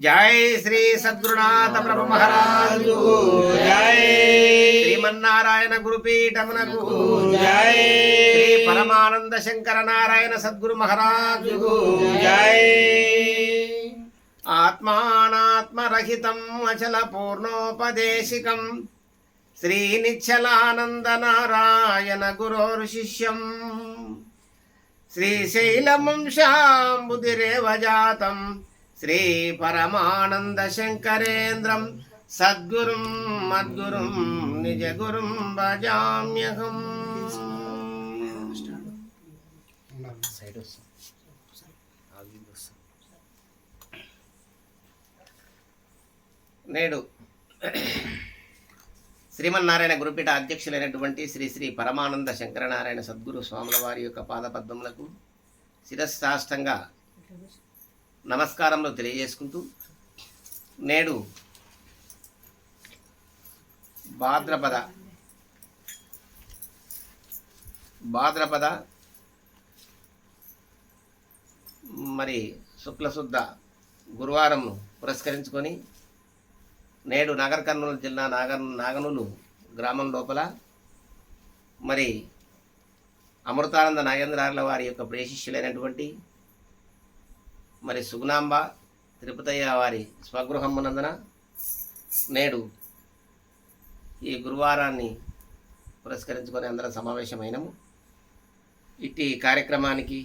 జై శ్రీ సద్గురునాథ ప్రభు మహారాజు జై శ్రీమన్నారాయణ గురుపీఠమునకు జై శ్రీ పరమానంద శంకర నారాయణ సద్గురు మహారాజు జై ఆత్మానాత్మరహితం అచల పూర్ణోపదేశికం శ్రీ నిశ్చలానంద నారాయణ గురోర్ శిష్యం శ్రీశైలవంశాంబుధిరేవ జాతం శ్రీ పరమానంద శంకరేంద్రం సద్గురుం మద్గురుం నిజ గురుం భజామ్యహం. నేడు శ్రీమన్నారాయణ గురుపీఠ అధ్యక్షులైనటువంటి శ్రీ శ్రీ పరమానంద శంకరనారాయణ సద్గురు స్వాముల వారి యొక్క పాదపద్మములకు శిరస్సాష్టంగా నమస్కారంలో తెలియజేసుకుంటూ నేడు భాద్రపద మరి శుక్లశుద్ధ గురువారంను పురస్కరించుకొని నేడు నగర కర్నూలు జిల్లా నాగనూలు గ్రామం లోపల మరి అమృతానంద నాగేంద్రార్ల వారి యొక్క ప్రియశిష్యులైనటువంటి మరి సుగుణాంబ తిరుపతయ్య వారి స్వగృహమునందున నేడు ఈ గురువారాన్ని పురస్కరించుకొని అందరం సమావేశమైనము. ఇట్టి కార్యక్రమానికి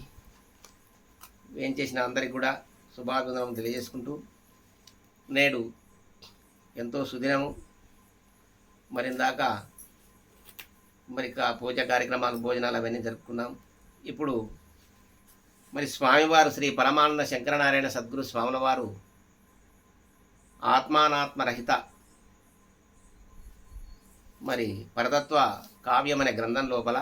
ఏం చేసిన అందరికి కూడా శుభాభివందనం తెలియజేసుకుంటూ నేడు ఎంతో సుదినము. మరి ఇందాక మరి పూజ కార్యక్రమాలు భోజనాలు అవన్నీ జరుపుకున్నాం. ఇప్పుడు మరి స్వామివారు శ్రీ పరమానంద శంకరనారాయణ సద్గురు స్వాముల వారు ఆత్మానాత్మరహిత మరి పరతత్వ కావ్యం అనే గ్రంథం లోపల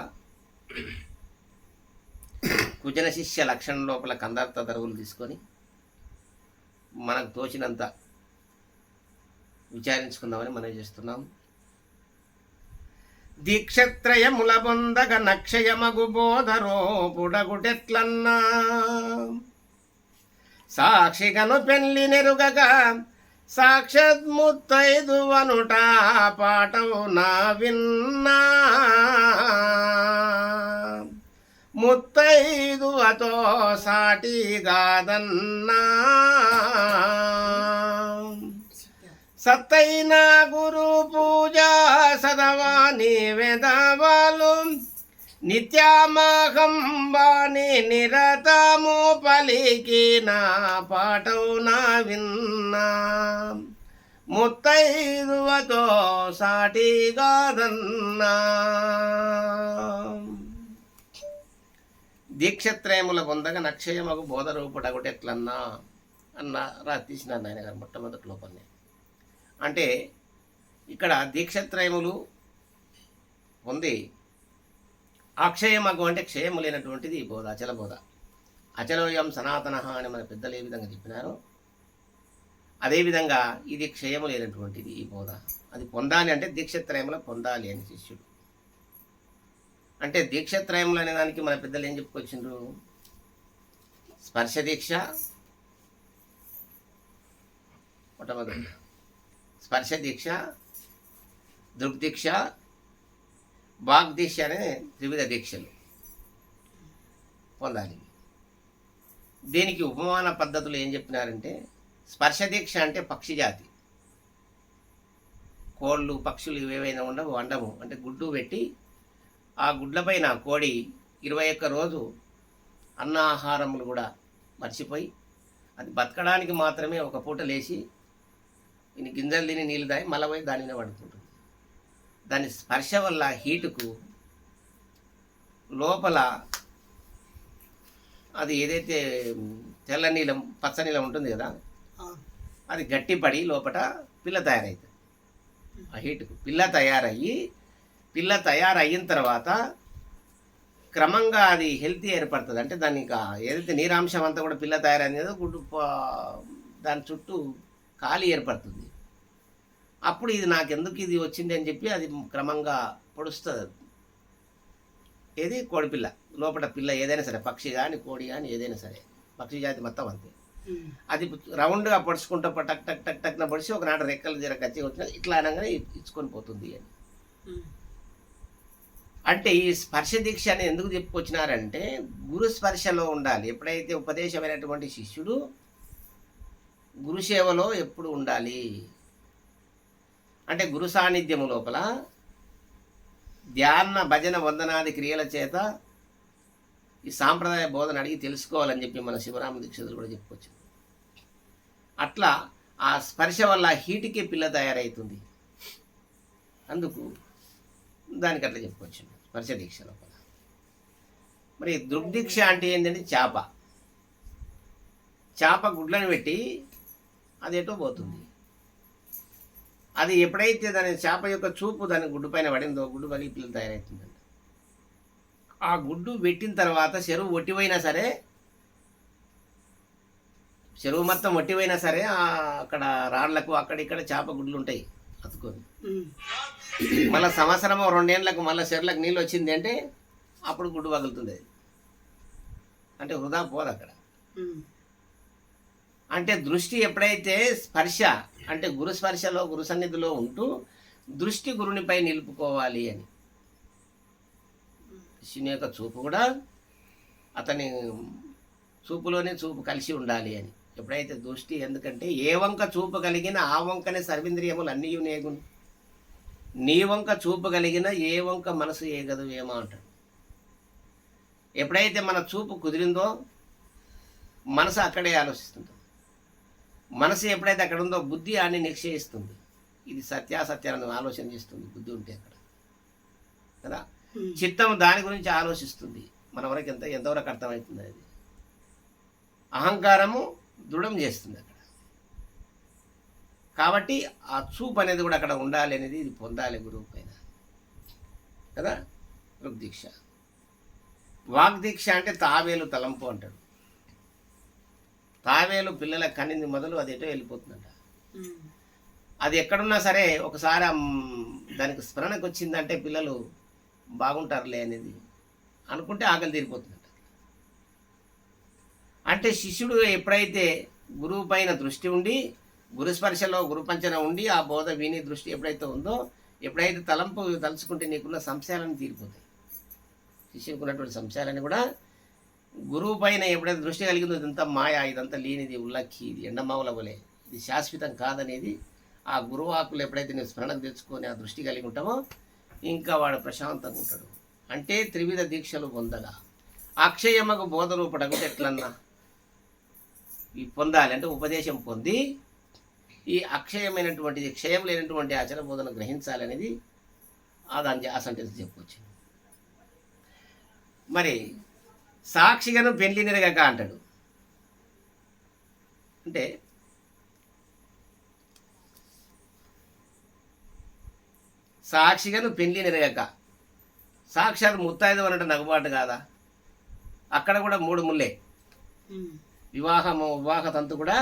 కుజన శిష్య లక్షణం లోపల కందార్థ తరువులు తీసుకొని మనకు తోచినంత విచారించుకుందామని మనం చేస్తున్నాం. దీక్షత్రయముల బొందగ నక్షయమగు బోధరోపుడగుటెట్లన్నా సాక్షిగను పెళ్లి నెరుగగా సాక్షాత్ముత్తైదువనుట పాటవు నా విన్నా ముత్తైదువతో సాటిగాదన్నా సత్తైన గురు పూజ సదవాని వేదవాలు నిత్యామహం వాణి నిరతము పలికిన పాటవు నా విన్నా ముత్తైదువతో సాటిగాదన్నా. దీక్షత్రయముల పొందగా నక్షయమగు బోధరూపుడగుటెట్లన్నా అన్న తీసినాను ఆయన గారు మొట్టమొదటి లోపలనే. అంటే ఇక్కడ దీక్షత్రయములు ఉంది, అక్షయమగు అంటే క్షయము లేనటువంటిది ఈ బోధ, అచల బోధ. అచలోయం సనాతన అని మన పెద్దలు ఏ విధంగా చెప్పినారో అదేవిధంగా ఇది క్షయము లేనటువంటిది ఈ బోధ. అది పొందాలి అంటే దీక్షత్రయములు పొందాలి అని శిష్యుడు. అంటే దీక్షత్రయములు అనే దానికి మన పెద్దలు ఏం చెప్పుకొచ్చిండ్రు? స్పర్శ దీక్ష మొట్టమొదటి, స్పర్శ దీక్ష, దృగ్దీక్ష, వాగ్దీక్ష అనే త్రివిధ దీక్షలు పొందాలి. దీనికి ఉపమాన పద్ధతులు ఏం చెప్పినారంటే, స్పర్శ దీక్ష అంటే పక్షి జాతి, కోళ్ళు పక్షులు ఏవైనా ఉండవు, వండము అంటే గుడ్డు పెట్టి ఆ గుడ్లపైన కోడి 21 రోజు అన్నాహారములు కూడా మర్చిపోయి అది బతకడానికి మాత్రమే ఒక పూట లేచి ఇన్ని గింజలు తిని నీళ్ళు తాగి మళ్ళీ పోయి దానినే పడుకుంటుంది. దాని స్పర్శ వల్ల హీటుకు లోపల అది ఏదైతే తెల్ల నీలం పచ్చ నీలం ఉంటుంది కదా, అది గట్టిపడి లోపల పిల్ల తయారవుతుంది. ఆ హీటుకు పిల్ల తయారయిన తర్వాత క్రమంగా అది హెల్తీ ఏర్పడుతుంది. అంటే దాన్ని ఇంకా ఏదైతే నీరాంశం అంతా కూడా పిల్ల తయారైంది కదా, గుడ్డు దాని చుట్టూ ఖాళీ ఏర్పడుతుంది. అప్పుడు ఇది నాకెందుకు ఇది వచ్చింది అని చెప్పి అది క్రమంగా పొడుస్తుంది. ఏది కోడిపిల్ల లోపల పిల్ల ఏదైనా సరే, పక్షి కానీ కోడి కానీ ఏదైనా సరే, పక్షి జాతి మొత్తం అంతే. అది రౌండ్గా పొడుచుకుంటూ టక్ టక్ టక్ టక్న పొడిచి ఒకనాడు రెక్కలు జర కచ్చి వచ్చిన ఇట్లా అనగానే ఇచ్చుకొని పోతుంది అని. అంటే ఈ స్పర్శ దీక్ష అని ఎందుకు చెప్పుకొచ్చినారంటే గురు స్పర్శలో ఉండాలి. ఎప్పుడైతే ఉపదేశమైనటువంటి శిష్యుడు గురు సేవలో ఎప్పుడు ఉండాలి అంటే గురు సాన్నిధ్యము లోపల ధ్యాన భజన వందనాది క్రియల చేత ఈ సాంప్రదాయ బోధన అడిగి తెలుసుకోవాలని చెప్పి మన శివరామ దీక్షితులు కూడా చెప్పుకోవచ్చు. అట్లా ఆ స్పర్శ వల్ల హీటుకి పిల్ల తయారవుతుంది. అందుకు దానికి అట్లా చెప్పుకోవచ్చు స్పర్శ దీక్ష లోపల. మరి దృగ్దీక్ష అంటే ఏంటంటే చేప గుడ్లను పెట్టి అది ఎటో పోతుంది. అది ఎప్పుడైతే దాని చేప యొక్క చూపు దాని గుడ్డు పైన పడిందో గుడ్డు పగిలి పిల్ల తయారవుతుందండి. ఆ గుడ్డు పెట్టిన తర్వాత చెరువు ఒట్టిపోయినా సరే చెరువు మొత్తం ఒట్టిపోయినా సరే అక్కడ రాళ్లకు అక్కడిక్కడ చేప గుడ్లు ఉంటాయి అతుకొని. మళ్ళీ సంవత్సరము 2 ఏళ్ళకు మళ్ళీ చెరువులకు నీళ్ళు వచ్చింది అంటే అప్పుడు గుడ్డు పగులుతుంది. అది అంటే వృధా పోదు అక్కడ. అంటే దృష్టి ఎప్పుడైతే స్పర్శ అంటే గురు స్పర్శలో గురు సన్నిధిలో ఉంటూ దృష్టి గురునిపై నిలుపుకోవాలి అని. శివుని యొక్క చూపు కూడా అతని చూపులోనే చూపు కలిసి ఉండాలి అని. ఎప్పుడైతే దృష్టి ఎందుకంటే ఏ వంక చూపు కలిగిన ఆ వంకనే సర్వేంద్రియములు అన్నీ నేగును, నీ వంక చూపు కలిగిన ఏ వంక మనసు ఏగదు ఏమో అంటాడు. ఎప్పుడైతే మన చూపు కుదిరిందో మనసు అక్కడే ఆలోచిస్తుంది. మనసు ఎప్పుడైతే అక్కడ ఉందో బుద్ధి ఆన్ని నిక్షేపిస్తుంది. ఇది సత్యాసత్యాలను ఆలోచన చేస్తుంది బుద్ధి ఉంటే అక్కడ కదా. చిత్తం దాని గురించి ఆలోచిస్తుంది. మన వరకు ఎంతవరకు అర్థమవుతుంది. అది అహంకారము దృఢం చేస్తుంది అక్కడ. కాబట్టి ఆ చూపు అనేది కూడా అక్కడ ఉండాలి అనేది ఇది పొందాలి గురువు పైన కదా. దృగ్దీక్ష. వాగ్దీక్ష అంటే తావేలు తలంపు అంటాడు. తావేలు పిల్లల కనింది మొదలు అది ఎటో వెళ్ళిపోతుందంట. అది ఎక్కడున్నా సరే ఒకసారి దానికి స్మరణకు వచ్చిందంటే పిల్లలు బాగుంటారులే అనేది అనుకుంటే ఆకలి తీరిపోతుందంట. అంటే శిష్యుడు ఎప్పుడైతే గురువు పైన దృష్టి ఉండి గురుస్పర్శలో గురుపంచన ఉండి ఆ బోధ విని దృష్టి ఎప్పుడైతే ఉందో ఎప్పుడైతే తలంపు తలుచుకుంటే నీకున్న సంశయాలను తీరిపోతాయి. శిష్యునికి ఉన్నటువంటి సంశయాలని కూడా గురువు పైన ఎప్పుడైతే దృష్టి కలిగిందో ఇదంతా మాయా, ఇదంతా లేనిది, ఉల్లక్కి, ఇది ఎండమావుల వలె, ఇది శాశ్వతం కాదనేది ఆ గురువాకులు ఎప్పుడైతే నేను స్మరణకు తెచ్చుకొని ఆ దృష్టి కలిగి ఉంటామో ఇంకా వాడు ప్రశాంతంగా ఉంటాడు. అంటే త్రివిధ దీక్షలు పొందగా అక్షయమకు బోధరూపడకు ఎట్లన్నా ఈ పొందాలి అంటే ఉపదేశం పొంది ఈ అక్షయమైనటువంటిది క్షయం లేనటువంటి ఆచరణ బోధన గ్రహించాలనేది దాని ఆ సెంటెన్స్ చెప్పవచ్చు. మరి సాక్షిగాను పెళ్లి నిరగక అంటాడు. అంటే సాక్షిగాను పెళ్లి నిరగక సాక్షాత్ ముత్తైదు అన్నట్టు నగుబాటు కాదా. అక్కడ కూడా 3 ముల్లే. వివాహ తంతు కూడా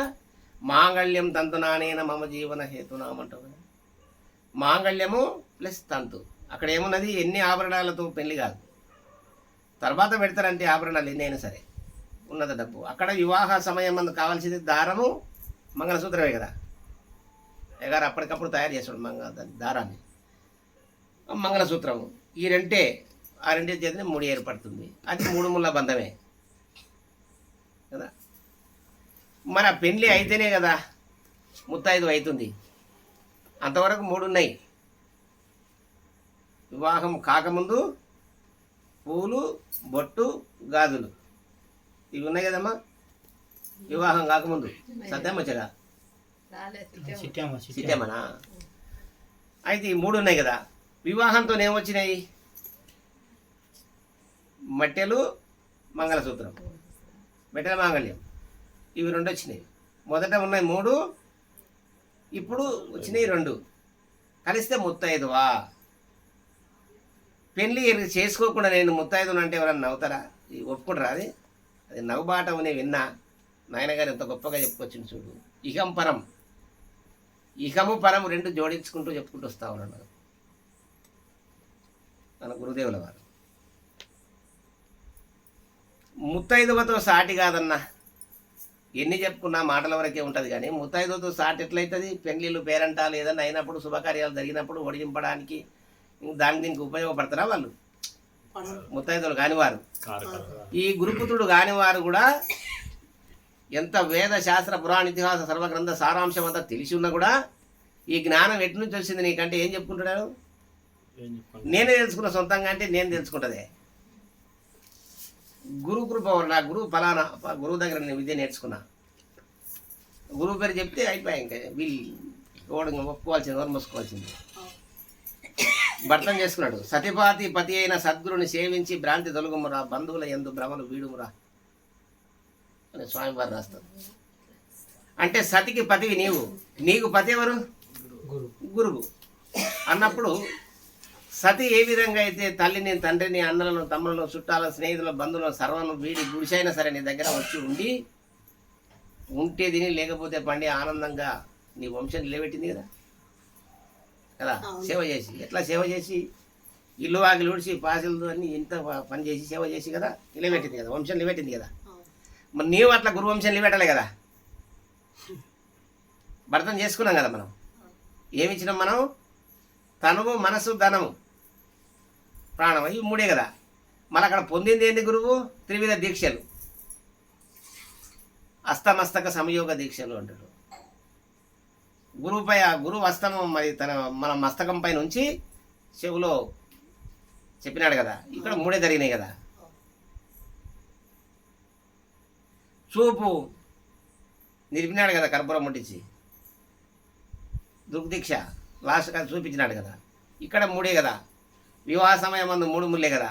మాంగళ్యం తంతు నానేన మమ జీవన హేతునామంటావు. మాంగళ్యము ప్లస్ తంతు. అక్కడ ఏమున్నది ఎన్ని ఆభరణాలతో పెళ్లి కాదు. తర్వాత పెడతారంటే ఆభరణాలు ఎన్నైనా సరే ఉన్నది డబ్బు. అక్కడ వివాహ సమయం అందు కావాల్సింది దారము మంగళసూత్రమే కదా. ఎగారు అప్పటికప్పుడు తయారు చేస్తాడు దారాన్ని. మంగళసూత్రము ఈ రెంటే ఆ రెండే చేతిని 3 ఏర్పడుతుంది. అది 3 ముళ్ళ బంధమే కదా. మరి ఆ పెళ్ళి అయితేనే కదా ముత్తైదు అవుతుంది. అంతవరకు 3 ఉన్నాయి. వివాహం కాకముందు పూలు, బొట్టు, గాజులు ఇవి ఉన్నాయి కదమ్మా. వివాహం కాకముందు సత్యమచ్చగా సిట్టేమనా అయితే ఈ 3 ఉన్నాయి కదా. వివాహంతో ఏమొచ్చినాయి? మట్టెలు, మంగళసూత్రం, మెట్టెల మాంగళ్యం ఇవి 2 వచ్చినాయి. మొదట ఉన్నాయి 3, ఇప్పుడు వచ్చినాయి 2. కలిస్తే ముత్తైదువా. పెళ్ళి చేసుకోకుండా నేను ముత్తైదును అంటే ఎవరన్నా నవ్వుతారా? ఒప్పుకుంటారా? అది నవ్వుబాటం అని విన్నా. నాయనగారు ఎంత గొప్పగా చెప్పుకొచ్చింది చూడు. ఇహం పరం, ఇహము పరం 2 జోడించుకుంటూ చెప్పుకుంటూ వస్తా ఉన్నాడు మన గురుదేవుల వారు. ముత్తైదువతో సాటి కాదన్నా. ఎన్ని చెప్పుకున్నా మాటల వరకే ఉంటుంది కానీ ముత్తైదుతో సాటి ఎట్లయితుంది? పెళ్లిళ్ళు పేరంటాలు ఏదన్నా అయినప్పుడు శుభకార్యాలు జరిగినప్పుడు ఒడిగింపడానికి దానికి దీనికి ఉపయోగపడతారా వాళ్ళు? ముత్తైదులు కానివారు, ఈ గురుపుత్రుడు కానివారు కూడా ఎంత వేద శాస్త్ర పురాణ ఇతిహాస సర్వగ్రంథ సారాంశం అంతా తెలిసి ఉన్నా కూడా ఈ జ్ఞానం ఎటు నుంచి వచ్చింది నీకంటే ఏం చెప్పుకుంటున్నాడు? నేనే తెలుసుకున్న సొంతంగా అంటే నేను తెలుసుకుంటుందే గురు కృప వల్ల. నా గురువు ఫలానా గురువు దగ్గర నేను విద్య నేర్చుకున్నా, గురువు పేరు చెప్తే అయిపోయా. ఇంకా వీళ్ళు ఒప్పుకోవాల్సింది, ఎవరు మోసుకోవాల్సింది. భర్తం చేసుకున్నాడు. సతిపాతి పతి అయిన సద్గురుని సేవించి భ్రాంతి తొలగుమురా, బంధువుల ఎందు భ్రమలు వీడుమురా అని స్వామివారు రాస్తారు. అంటే సతికి పతివి నీవు, నీకు పతి ఎవరు? గురువు అన్నప్పుడు సతి ఏ విధంగా అయితే తల్లిని, తండ్రిని, అన్నలను, తమ్ములను, చుట్టాలను, స్నేహితుల, బంధువులను సర్వను వీడి గుడిసైనా సరే నీ దగ్గర వచ్చి ఉంటే తిని లేకపోతే పండి ఆనందంగా నీ వంశం నిలబెట్టింది కదా కదా సేవ చేసి. ఎట్లా సేవ చేసి? ఇల్లు వాకిలు ఊడ్చి పాసులు అన్ని ఇంత పని చేసి సేవ చేసి కదా నిలబెట్టింది కదా, వంశం నిలబెట్టింది కదా. మరి నీవు అట్లా గురువంశం నిలబెట్టాలి కదా. భర్తం చేసుకున్నాం కదా మనం. ఏమిచ్చినాం మనం? తనువు, మనసు, ధనము, ప్రాణం, ఇవి మూడే కదా. మళ్ళీ అక్కడ పొందింది ఏంది? గురువు త్రివిధ దీక్షలు, అస్తమస్తక సంయోగ దీక్షలు అంటాడు. గురువుపై ఆ గురువు అస్తమం మరి మన మస్తకం పైన ఉంచి చెవులో చెప్పినాడు కదా. ఇక్కడ మూడే జరిగినాయి కదా. చూపు నిలిపినాడు కదా, కర్పూరం ముట్టించి దృగ్దీక్ష లాస్ట్ కదా చూపించినాడు కదా. ఇక్కడ మూడే కదా. వివాహ సమయం అందు 3 ముళ్ళే కదా,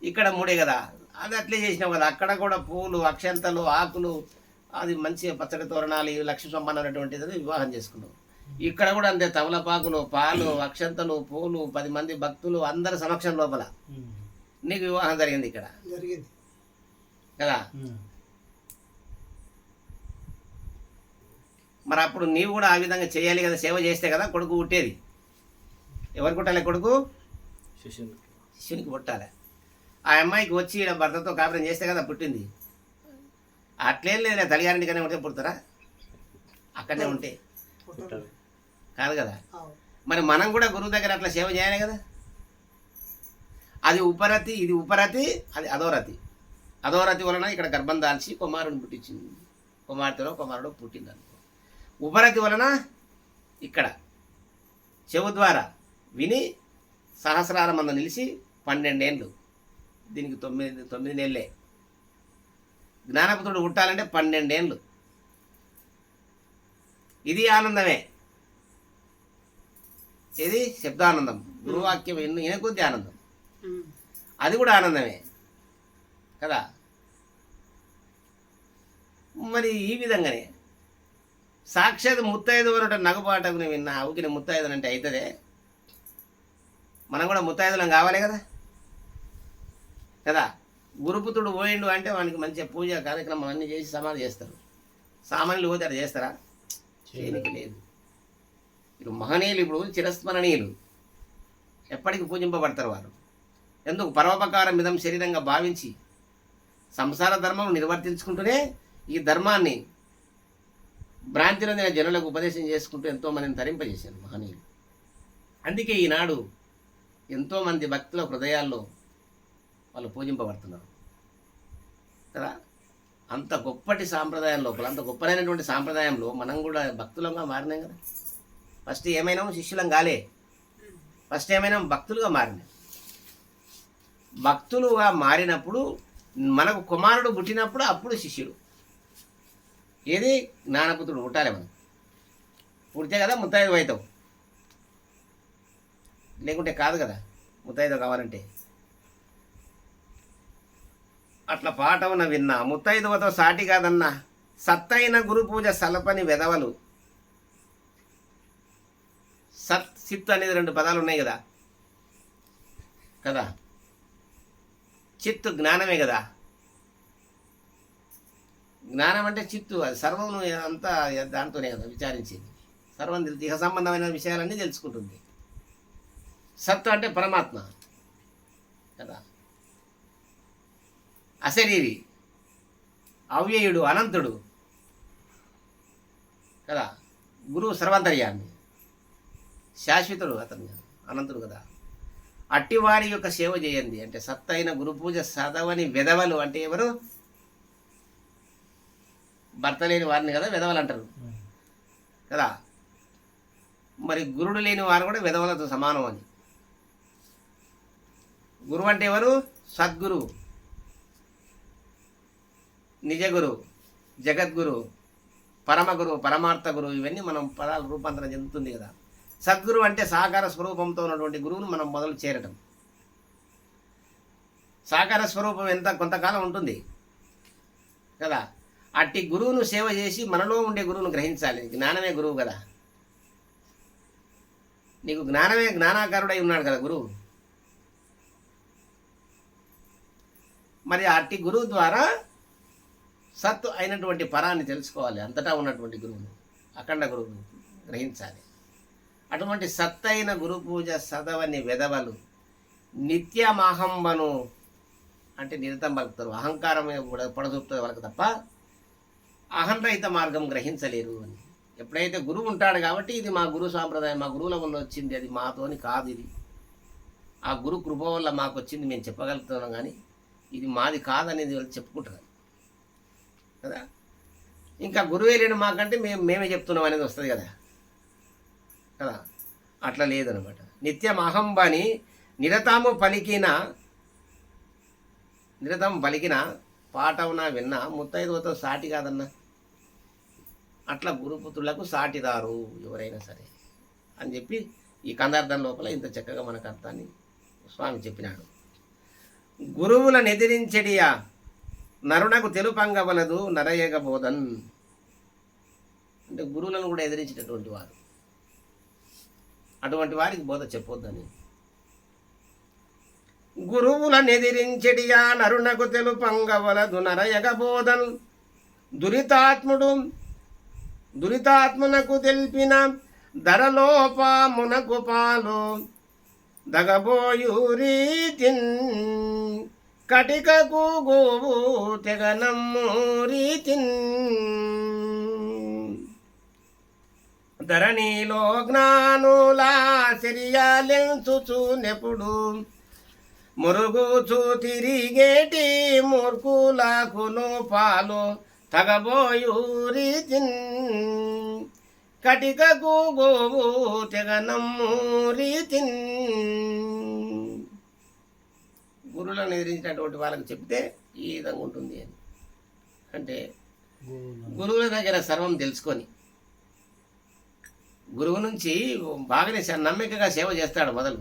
ఇక్కడ మూడే కదా. అది అట్లే చేసినావు కదా. అక్కడ కూడా పూలు, అక్షంతలు, ఆకులు, అది మంచి పచ్చడి తోరణాలు, లక్ష్మి సంపన్నటువంటిది వివాహం చేసుకున్నావు. ఇక్కడ కూడా అంతే, తమలపాకులు, పాలు, అక్షంతలు, పూలు, 10 మంది భక్తులు అందరి సమక్షం లోపల నీకు వివాహం జరిగింది ఇక్కడ కదా. మరి అప్పుడు నీవు కూడా ఆ విధంగా చేయాలి కదా. సేవ చేస్తే కదా కొడుకు పుట్టేది. ఎవరికి పుట్టాలి? కొడుకు శిష్యునికి పుట్టాలి. ఆ అమ్మాయికి వచ్చి ఈడ భర్తతో కాపురం చేస్తే కదా పుట్టింది. అట్లేం లేదు, తల్లిగారింటికనే ఉంటే పుడతారా? అక్కడనే ఉంటే కాదు కదా. మరి మనం కూడా గురువు దగ్గర అట్లా సేవ చేయాలి కదా. అది ఉపరతి, ఇది ఉపరతి, అది అధోరతి. అధోరతి వలన ఇక్కడ గర్భం దాల్చి కుమారుని పుట్టించింది, కుమార్తెలో కుమారుడు పుట్టింది. ఉపరతి వలన ఇక్కడ చెవు ద్వారా విని సహస్రాల మంద నిలిచి 12 ఏళ్ళు, దీనికి 9 నెలలే. జ్ఞానపుత్రుడు పుట్టాలంటే 12 ఏళ్ళు. ఇది ఆనందమే. ఇది శబ్దానందం, గురువాక్యం విన కొద్ది ఆనందం, అది కూడా ఆనందమే కదా. మరి ఈ విధంగానే సాక్షాత్ ముత్తైదు అంటే నగపాటకుని విన్నా ఊకిన ముత్తైదులు అంటే అవుతుందే. మనం కూడా ముత్తైదులం కావాలి కదా కదా. గురుపుత్రుడు పోయిండు అంటే వానికి మంచిగా పూజ కార్యక్రమం అన్నీ చేసి సమాధి చేస్తారు. సామాన్యులు పోతే అట్లా చేస్తారా? చేయనికి లేదు. ఇప్పుడు మహనీయులు, ఇప్పుడు చిరస్మరణీయులు, ఎప్పటికీ పూజింపబడతారు వారు. ఎందుకు? పరోపకారం మిదం శరీరంగా భావించి సంసార ధర్మం నిర్వర్తించుకుంటూనే ఈ ధర్మాన్ని భ్రాంతి నొందిన జనులకు ఉపదేశం చేసుకుంటూ ఎంతోమందిని తరింపజేశారు మహనీయులు. అందుకే ఈనాడు ఎంతోమంది భక్తుల హృదయాల్లో వాళ్ళు పూజింపబడుతున్నారు కదా. అంత గొప్పటి సాంప్రదాయం లోపల, అంత గొప్పనైనటువంటి సాంప్రదాయంలో మనం కూడా భక్తులంగా మారినాం కదా. ఫస్ట్ ఏమైనా శిష్యులం కాలే, ఫస్ట్ ఏమైనా భక్తులుగా మారినాం. భక్తులుగా మారినప్పుడు మనకు కుమారుడు పుట్టినప్పుడు అప్పుడు శిష్యుడు. ఏది? జ్ఞానపుత్రుడు పుట్టాలి. మనం పుడితే కదా ముత్తైదు అవుతావు, లేకుంటే కాదు కదా ముత్తైదు కావాలంటే. అట్లా పాఠమున విన్నా ముత్తైదువతో సాటి కాదన్నా సత్తైన గురు పూజ సలపని వెదవలు. సత్, సిత్ అనేది 2 పదాలు ఉన్నాయి కదా కదా. చిత్తు జ్ఞానమే కదా. జ్ఞానం అంటే చిత్తు, అది సర్వం అంతా దాంతోనే కదా విచారించింది. సర్వం ఇహ సంబంధమైన విషయాలన్నీ తెలుసుకుంటుంది. సత్తు అంటే పరమాత్మ కదా. అశరీరి అవ్యయుడు అనంతుడు కదా. గురువు సర్వంతర్యామి, శాశ్వతుడు, అతను అనంతుడు కదా. అట్టివారి యొక్క సేవ చేయండి అంటే సత్తైన గురు పూజ సదవని వెధవలు అంటే ఎవరు? భర్త లేని వారిని కదా వెధవలు అంటారు కదా. మరి గురుడు లేని వారు కూడా వెధవలతో సమానం అని. గురువు అంటే ఎవరు? సద్గురు, నిజగురు, జగద్గురు, పరమగురు, పరమార్థ గురువు, ఇవన్నీ మనం పదాలు రూపాంతరం చెందుతుంది కదా. సద్గురు అంటే సాకార స్వరూపంతో ఉన్నటువంటి గురువును మనం మొదలు చేరటం. సాకార స్వరూపం ఎంత కొంతకాలం ఉంటుంది కదా. అట్టి గురువును సేవ చేసి మనలో ఉండే గురువును గ్రహించాలి. జ్ఞానమే గురువు కదా. నీకు జ్ఞానమే జ్ఞానాకారుడై ఉన్నాడు కదా గురువు. మరి అట్టి గురువు ద్వారా సత్తు అయినటువంటి పరాన్ని తెలుసుకోవాలి. అంతటా ఉన్నటువంటి గురువును, అఖండ గురువును గ్రహించాలి. అటువంటి సత్తైన గురు పూజ సదవని వెధవలు నిత్యమహంబను అంటే నిరతం పలుకుతారు. అహంకారమే కూడా పొడచూపుతుంది వాళ్ళకి తప్ప అహంరహిత మార్గం గ్రహించలేరు అని. ఎప్పుడైతే గురువు ఉంటాడు కాబట్టి ఇది మా గురు సాంప్రదాయం, మా గురువుల వల్ల వచ్చింది, అది మాతోని కాదు, ఇది ఆ గురు కృప వల్ల మాకు వచ్చింది, మేము చెప్పగలుగుతున్నాం, కానీ ఇది మాది కాదనేది వాళ్ళు చెప్పుకుంటారు కదా. ఇంకా గురువే లేని మాకంటే మేమే చెప్తున్నాం అనేది వస్తుంది కదా కదా. అట్లా లేదనమాట. నిత్యం అహంబని నిరతము పలికిన పాటవున విన్న ముత్తైదువతో సాటి కాదన్నా. అట్లా గురుపుత్రులకు సాటిదారు ఎవరైనా సరే అని చెప్పి ఈ కందార్థం లోపల ఇంత చక్కగా మనకు అర్థాన్ని స్వామి చెప్పినాడు. గురువులను ఎదిరించెడియా నరునకు తెలుపంగవలదు నరయగ బోధన్ అంటే గురువులను కూడా ఎదిరించేటటువంటి వారు, అటువంటి వారికి బోధ చెప్పొద్దని. గురువులను ఎదిరించెడియా నరునకు తెలుపంగవలదు నరయగ బోధన్ దురితాత్మునకు తెలిపిన ధరలోపామునకు పాలు దగబోయు రీతిన్ కటికకు గోవు తెగనమ్ము రీతిన్ ధరణిలో జ్ఞానులా శర్యాలెంచుచు నెప్పుడు మురుగుచు తిరిగేటి మూర్ఖులకును పాలు తగబోయు రీతిన్ కటికకు గోవు తెగనమ్ము రీతిన్. గురువులను ఎదిరించినటువంటి వాళ్ళకి చెప్తే ఈ విధంగా ఉంటుంది అని. అంటే గురువుల దగ్గర సర్వం తెలుసుకొని గురువు నుంచి బాగానే నమ్మికగా సేవ చేస్తాడు. మొదలు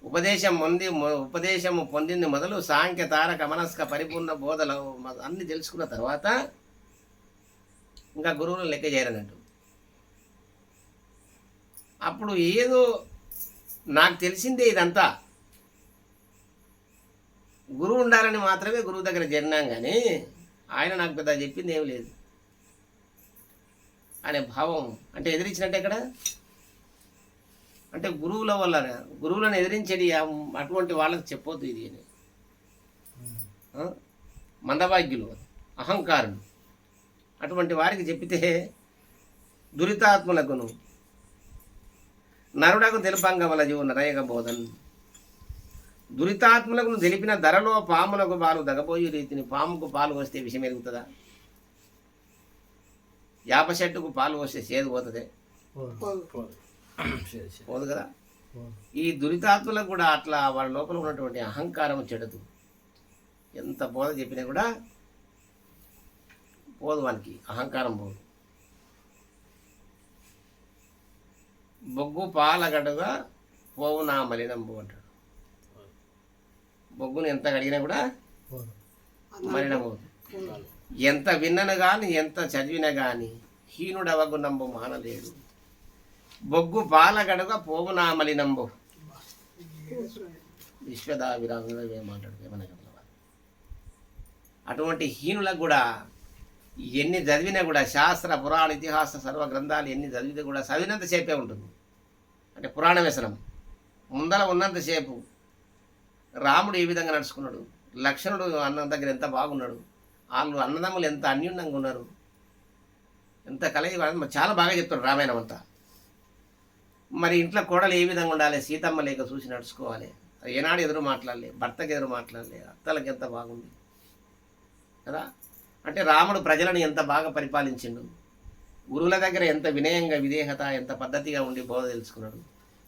ఉపదేశము పొందింది మొదలు సాంఖ్య తారక మనస్క పరిపూర్ణ బోధలు అన్ని తెలుసుకున్న తర్వాత ఇంకా గురువులను లెక్క చేయరన్నట్టు. అప్పుడు ఏదో నాకు తెలిసిందే ఇదంతా, గురువు ఉండాలని మాత్రమే గురువు దగ్గర చేరినాం, కానీ ఆయన నాకు పెద్ద చెప్పింది ఏం లేదు అనే భావం. అంటే ఎదిరించినట్టు ఎక్కడ అంటే గురువులను ఎదిరించేది అటువంటి వాళ్ళకి చెప్పొద్దు ఇది అని. మందభాగ్యులు, అహంకారులు, అటువంటి వారికి చెప్పితే దురితాత్ములకును నరుడకు తెలుపంగవల జీవు నరయగ బోధన్. దురితాత్ములకు తెలిపిన ధరలో పాములకు పాలు దగబోయే రీతిని. పాముకు పాలు వస్తే విషం ఎరుగుతుందా? యాప చెట్టుకు పాలు వస్తే సేదు పోతుంది? పోదు కదా. ఈ దురితాత్ములకు కూడా అట్లా వాళ్ళ లోపల ఉన్నటువంటి అహంకారం చెడదు. ఎంత బోధ చెప్పినా కూడా పోదు, వానికి అహంకారం పోదు. బొగ్గు పాలగడుగా పోవు నా మలినంబు అంటాడు. బొగ్గును ఎంత కడిగినా కూడా మలినం పోదు. ఎంత విన్నను కానీ ఎంత చదివినా కానీ హీనుడవగు నంబు మానలేడు. బొగ్గు పాలగడుగా పోవు నా మలినంబు. విశ్వదా విరాంగుడు ఏమంటాడు ఏమన్నా చెప్పలవా. అటువంటి హీనులకు కూడా ఎన్ని చదివినా కూడా శాస్త్ర పురాణ ఇతిహాస సర్వ గ్రంథాలు ఎన్ని చదివితే కూడా చదివినంతసేపే ఉంటుంది. అంటే పురాణ వ్యసనం ముందర ఉన్నంతసేపు రాముడు ఏ విధంగా నడుచుకున్నాడు, లక్ష్మణుడు అన్న దగ్గర ఎంత బాగున్నాడు, వాళ్ళు అన్నదమ్ములు ఎంత అన్యూన్యంగా ఉన్నారు, ఎంత కలయి చాలా బాగా చెప్తారు రామాయణం అంతా. మరి ఇంట్లో కోడలు ఏ విధంగా ఉండాలి, సీతమ్మ లేక చూసి నడుచుకోవాలి, ఏనాడు ఎదురు మాట్లాడలే, భర్తకి ఎదురు మాట్లాడలే, అత్తలకి ఎంత బాగుంది కదా. అంటే రాముడు ప్రజలను ఎంత బాగా పరిపాలించిండు, గురువుల దగ్గర ఎంత వినయంగా విధేయత ఎంత పద్ధతిగా ఉండి బోధ తెలుసుకున్నాడు.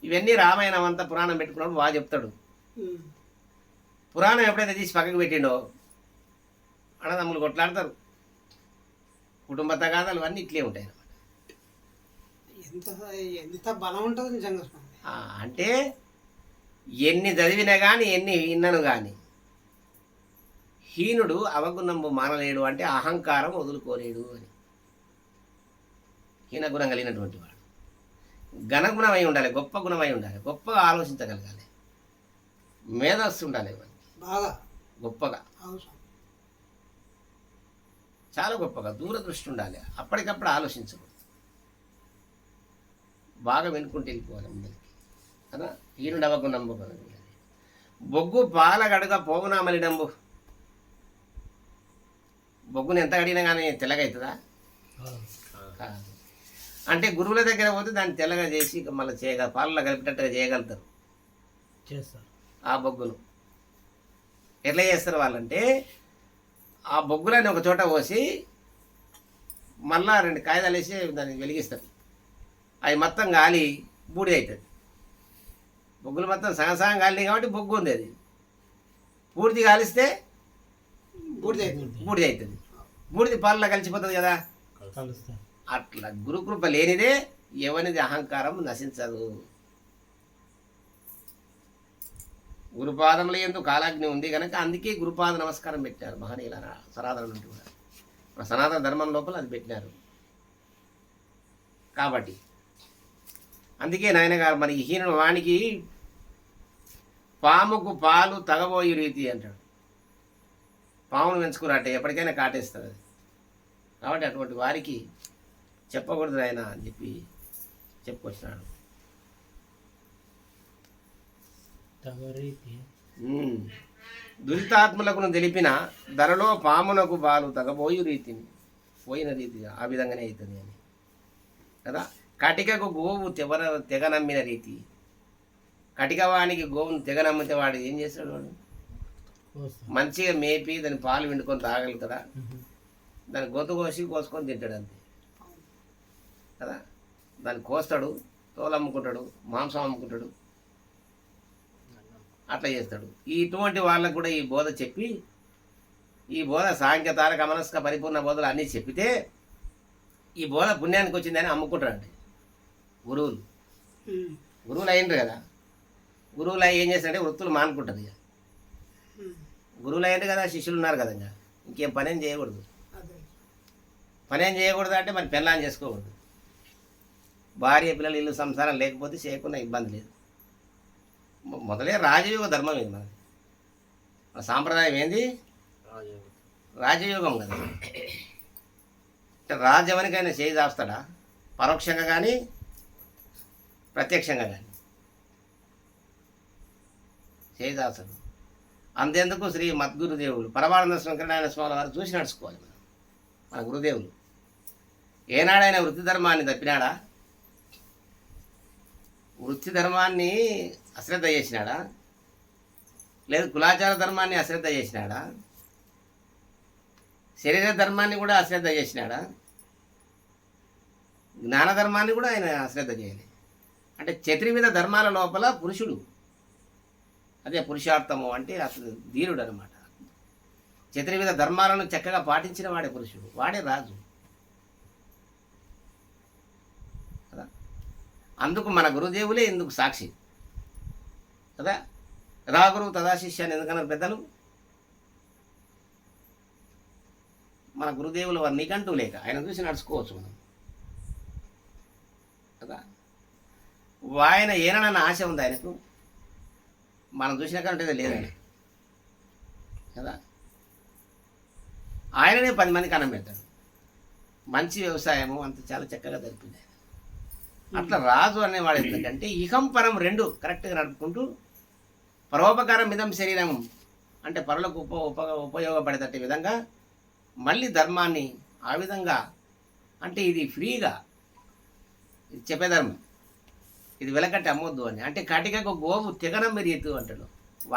ఇవన్నీ రామాయణం అంతా పురాణం పెట్టుకున్నాడు బాగా చెప్తాడు. పురాణం ఎప్పుడైతే తీసి పక్కకు పెట్టిండో అన్నదమ్ములు కొట్లాడతారు, కుటుంబ తగాదాలు అన్నీ ఇట్లే ఉంటాయి అన్నమాట. ఎంత ఎంత బలం ఉంటుంది నిజంగా. అంటే ఎన్ని చదివినా కానీ ఎన్ని విన్నను కానీ హీనుడు అవగుణంబు మానలేడు, అంటే అహంకారం వదులుకోలేడు అని. హీనగుణం కలిగినటువంటి వాడు ఘనగుణమై ఉండాలి, గొప్ప గుణమై ఉండాలి, గొప్పగా ఆలోచించగలగాలి, మేధస్సు ఉండాలి బాగా గొప్పగా, చాలా గొప్పగా దూరదృష్టి ఉండాలి, అప్పటికప్పుడు ఆలోచించకూడదు, బాగా వెనుకుంటూ వెళ్ళిపోవాలి ముందరికి కదా. హీనుడు అవగుణంబు బొగ్గు పాల గడుగ పోగునా మలినంబు. బొగ్గుని ఎంత కడిగినా కానీ తెల్లగా అవుతుందా? కాదు. అంటే గురువుల దగ్గర పోతే దాన్ని తెల్లగా చేసి మళ్ళీ పాలలో కలిపేటట్టుగా చేయగలుగుతారు ఆ బొగ్గును. ఎట్లా చేస్తారు వాళ్ళంటే ఆ బొగ్గులని ఒక చోట పోసి మళ్ళా 2 కాగితాలు వేసి దాన్ని వెలిగిస్తారు. అవి మొత్తం గాలి బూడిద అవుతుంది. బొగ్గులు మొత్తం సగం గాలినాయి కాబట్టి బొగ్గు ఉంది, అది పూర్తి కాలిస్తే బూడిద అవుతుంది. బూడిది పాలలో కలిసిపోతుంది కదా. అట్లా గురుకృప లేనిదే ఎవరిది అహంకారం నశించదు. గురుపాదముల యందు కాలాగ్ని ఉంది కనుక అందుకే గురుపాద నమస్కారం పెట్టారు మహనీయుల సనాతన నుండి కూడా. మన సనాతన ధర్మం లోపల అది పెట్టినారు కాబట్టి. అందుకే నాయన గారు మరి హీనుడు వానికి పాముకు పాలు తగబోయే రీతి అంటాడు. పామును పెంచుకున్నట్టే ఎప్పటికైనా కాటేస్తుంది అది. కాబట్టి అటువంటి వారికి చెప్పకూడదు ఆయన అని చెప్పి చెప్పుకొచ్చినాడు. దురితాత్మలకు తెలిపిన ధరలో పామునకు బాలు తగబోయు రీతిని పోయిన రీతిగా ఆ విధంగానే అవుతుంది అని కదా. కటికకు గోవు తెగ నమ్మిన రీతి. కటికవానికి గోవును తెగ నమ్మితే వాడు ఏం చేస్తాడు? వాడు మంచిగా మేపి దాని పాలు విండుకొని తాగలుగుతాడా? దాన్ని గొంతు కోసుకొని తింటాడు అంతే కదా. దాన్ని కోస్తాడు, తోలు అమ్ముకుంటాడు, మాంసం అమ్ముకుంటాడు, అట్లా చేస్తాడు. ఇటువంటి వాళ్ళకు కూడా ఈ బోధ చెప్పి, ఈ బోధ సాంఖ్య తారక మనస్క పరిపూర్ణ బోధలు అన్నీ చెప్పితే ఈ బోధ పుణ్యానికి వచ్చిందని అమ్ముకుంటారండి గురువులు అయినరు కదా. గురువులు అయ్యి ఏం చేస్తారంటే వృత్తులు మానుకుంటారు. ఇక గురువులు అయినరు కదా, శిష్యులు ఉన్నారు కదా, ఇంకా ఇంకేం పనేం చేయకూడదు. పనేం చేయకూడదు అంటే మరి పెళ్ళాన్ని చేసుకోకూడదు. భార్య పిల్లలు ఇల్లు సంసారం లేకపోతే చేయకుండా ఇబ్బంది లేదు. మొదలే రాజయోగ ధర్మం ఇది మనది. మన సాంప్రదాయం ఏంది? రాజయోగం కదా. రాజ్యవనికైనా చేయి దాస్తాడా? పరోక్షంగా కానీ ప్రత్యక్షంగా కానీ చేయి దాస్తాడు. అంతేందుకు శ్రీ మద్గురుదేవులు పరమానంద శంకరనారాయణ స్వామి వారు చూసి నడుచుకోవాలి. మన గురుదేవులు ఏనాడైనా వృత్తి ధర్మాన్ని తప్పినాడా? వృత్తి ధర్మాన్ని అశ్రద్ధ చేసినాడా? లేదు కులాచార ధర్మాన్ని అశ్రద్ధ చేసినాడా? శరీర ధర్మాన్ని కూడా అశ్రద్ధ చేసినాడా? జ్ఞాన ధర్మాన్ని కూడా ఆయన అశ్రద్ధ చేయాలి. అంటే చతుర్విధ ధర్మాల లోపల పురుషుడు, అదే పురుషార్థము అంటే అసలు ధీరుడు అనమాట. చతుర్విధ ధర్మాలను చక్కగా పాటించిన వాడే పురుషుడు, వాడే రాజు కదా. అందుకు మన గురుదేవులే ఎందుకు సాక్షి కదా. యథా గురువు తదా శిష్య అని ఎందుకన్నారు పెద్దలు. మన గురుదేవులు వారు నీకంటూ లేక ఆయన చూసి నడుచుకోవచ్చు మనం కదా. ఆయన ఏనన్న ఆశ ఉంది ఆయనకు, మనం చూసిన కంటే లేదని కదా. ఆయననే 10 మందికి అన్నం పెడతాడు. మంచి వ్యవసాయము అంత చాలా చక్కగా జరిపింది ఆయన. అట్లా రాజు అనేవాడు ఎందుకంటే ఇహం పరం 2 కరెక్ట్గా నడుపుకుంటూ పరోపకారం మిదం శరీరం అంటే పరులకు ఉపయోగపడేటట్టు విధంగా మళ్ళీ ధర్మాన్ని ఆ విధంగా, అంటే ఇది ఫ్రీగా ఇది చెప్పే ధర్మం, ఇది వెలకట్టి అమ్మొద్దు అని. అంటే కటికకు గోవు తెగనం మెరియద్దు అంటాడు.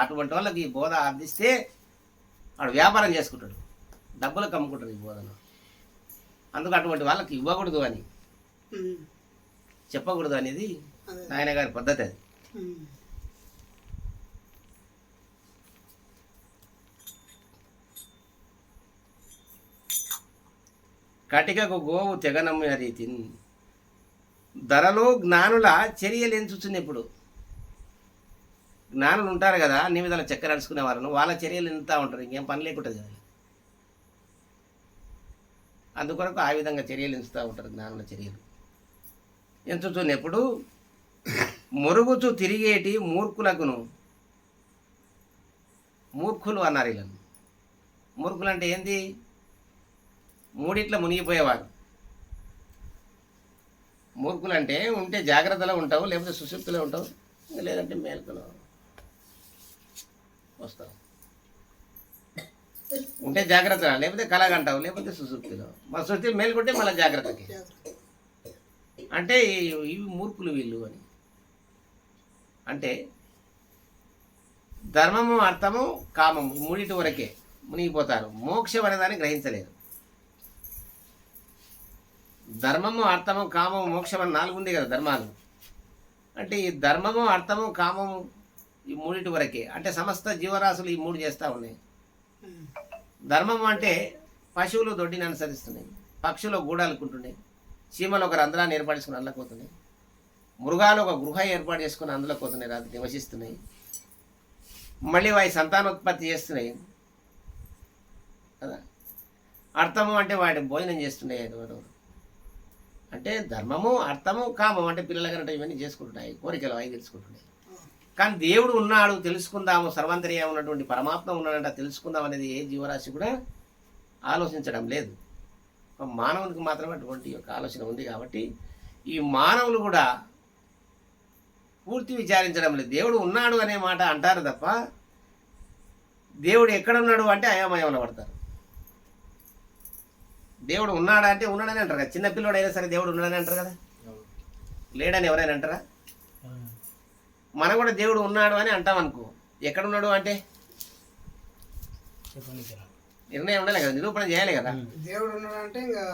అటువంటి వాళ్ళకి ఈ బోధ అందిస్తే వాడు వ్యాపారం చేసుకుంటాడు, డబ్బులకు అమ్ముకుంటాడు ఈ బోధన. అందుకు అటువంటి వాళ్ళకి ఇవ్వకూడదు అని, చెప్పకూడదు అనేది అదే. నాయన గారి పద్ధతి అది. కటికకు గోవు తెగనమ్మిన రీతి ధరలో జ్ఞానుల చర్యలు ఎంచుచున్న. ఇప్పుడు జ్ఞానులు ఉంటారు కదా, అన్ని విధాల చక్కెర అడుచుకునే వాళ్ళను, వాళ్ళ చర్యలు ఎంత ఉంటారు, ఇంకేం పని లేకుంటుంది కదా. అందుకొరకు ఆ విధంగా చర్యలు ఎంచుతూ ఉంటారు, జ్ఞానుల చర్యలు ఎంచుతున్నప్పుడు. మొరుగుచు తిరిగేటి మూర్ఖులకును, మూర్ఖులు అన్నారు వీళ్ళను. మూర్ఖులు అంటే ఏంది? మూడిట్ల మునిగిపోయేవారు. మూర్ఖులు అంటే ఉంటే జాగ్రత్తలో ఉంటావు, లేకపోతే సుశుప్తిలో ఉంటావు, లేదంటే మేల్కలో వస్తావు. ఉంటే జాగ్రత్త, లేకపోతే కలగంటావు, లేకపోతే సుశుప్తిలో. మన సుశుప్తి మేల్కొంటే మళ్ళీ జాగ్రత్తకి. అంటే ఇవి మూర్ఖులు వీళ్ళు అని. అంటే ధర్మము, అర్థము, కామము ఈ మూడింటి వరకే మునిగిపోతారు, మోక్షం అనేదాన్ని గ్రహించలేరు. ధర్మము, అర్థము, కామము, మోక్షం అని 4 ఉంది కదా ధర్మాలు. అంటే ఈ ధర్మము, అర్థము, కామము ఈ మూడింటి వరకే. అంటే సమస్త జీవరాశులు ఈ 3 చేస్తూ ఉన్నాయి. ధర్మము అంటే పశువులు దొడ్డిని అనుసరిస్తున్నాయి, పక్షులు గూడాలుకుంటున్నాయి, చీమలు ఒక రంధ్రాన్ని ఏర్పాటు చేసుకుని అందులోకి పోతున్నాయి, మృగాలు ఒక గృహ ఏర్పాటు చేసుకుని అందులోకి పోతున్నాయి, రాత్రి నివసిస్తున్నాయి. మళ్ళీ వాటి సంతానోత్పత్తి చేస్తున్నాయి కదా. అర్థము అంటే వాటి భోజనం చేస్తున్నాయి. అంటే ధర్మము, అర్థము, కామం అంటే పిల్లల కనుక ఇవన్నీ చేసుకుంటున్నాయి, కోరికలు అవి తెలుసుకుంటున్నాయి. కానీ దేవుడు ఉన్నాడు, తెలుసుకుందాము, సర్వంతర్యం ఉన్నటువంటి పరమాత్మ ఉన్నాడంట తెలుసుకుందాం అనేది ఏ జీవరాశి కూడా ఆలోచించడం లేదు. ఒక మానవునికి మాత్రమే అటువంటి యొక్క ఆలోచన ఉంది. కాబట్టి ఈ మానవులు కూడా పూర్తి విచారించడం లేదు. దేవుడు ఉన్నాడు అనే మాట అంటారు తప్ప దేవుడు ఎక్కడున్నాడు అంటే అయోమయంలో పడతారు. దేవుడు ఉన్నాడా అంటే ఉన్నాడని అంటారు కదా. చిన్నపిల్లడు అయినా సరే దేవుడు ఉన్నాడని అంటారు కదా, లేడని ఎవరైనా అంటారా? మనం కూడా దేవుడు ఉన్నాడు అని అంటాం అనుకో, ఎక్కడున్నాడు అంటే నిర్ణయం ఉండాలి కదా, నిరూపణ చేయాలి కదా. దేవుడు ఉన్నాడు అంటే ఇంకా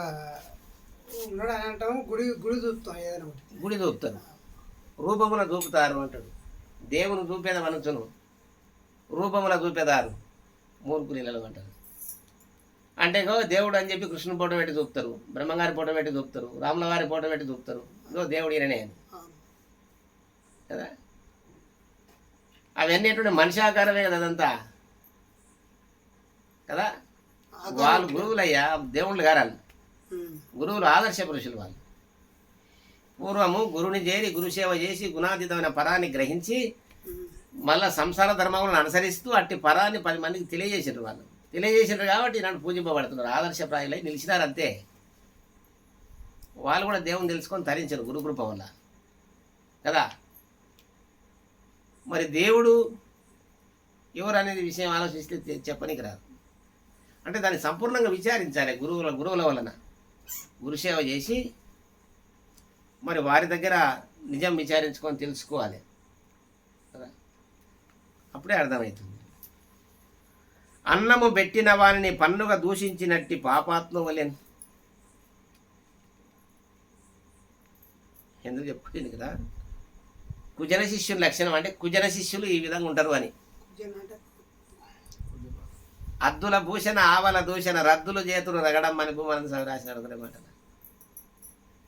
ఉన్నాడు అని అంటాము. గుడి గుడి చూపుతాం, ఏదైనా ఒకటి గుడి చూపుతారు, రూపముల చూపుతారు అంటాడు. దేవుని చూపేద మనసును రూపముల చూపేదారు మూర్ఖులు ఇళ్ళలో అంటారు. అంటే దేవుడు అని చెప్పి కృష్ణుని ఫోటో పెట్టి చూపుతారు, బ్రహ్మంగారి ఫోటో పెట్టి చూపుతారు, రాముల వారి ఫోటో పెట్టి చూపుతారు. ఇదో దేవుడు ఈయననే అని కదా. అవన్నీ ఎటువంటి మనిషి ఆకారమే కదా అదంతా కదా. వాళ్ళు గురువులయ్యా, దేవుళ్ళు గారాలు. గురువులు ఆదర్శ పురుషులు వాళ్ళు. పూర్వము గురువుని చేరి గురుసేవ చేసి గుణాతీతమైన పరాన్ని గ్రహించి మళ్ళా సంసార ధర్మములను అనుసరిస్తూ అట్టి పరాన్ని 10 మందికి తెలియజేసారు. వాళ్ళు తెలియజేసారు కాబట్టి నన్ను పూజింపబడుతున్నారు, ఆదర్శప్రాయులై నిలిచినారు అంతే. వాళ్ళు కూడా దేవుని తెలుసుకొని తరించారు గురుకృప వల్ల కదా. మరి దేవుడు ఎవరు అనేది విషయం ఆలోచిస్తే చెప్పనికి రాదు. అంటే దాన్ని సంపూర్ణంగా విచారించాలి గురువుల వలన గురుసేవ చేసి మరి వారి దగ్గర నిజం విచారించుకొని తెలుసుకోవాలి కదా, అప్పుడే అర్థమవుతుంది. అన్నము పెట్టిన వారిని పన్నుగా దూషించినట్టి పాపాత్మ వలెన్. ఎందుకు చెప్పుకుంది కదా, కుజన శిష్యుల లక్షణం అంటే కుజన శిష్యులు ఈ విధంగా ఉంటారు అని. అద్దుల భూషణ ఆవల దూషణ రద్దులు చేతులు రగడం అని భూమని రాసినాడు ఒకటే మాట.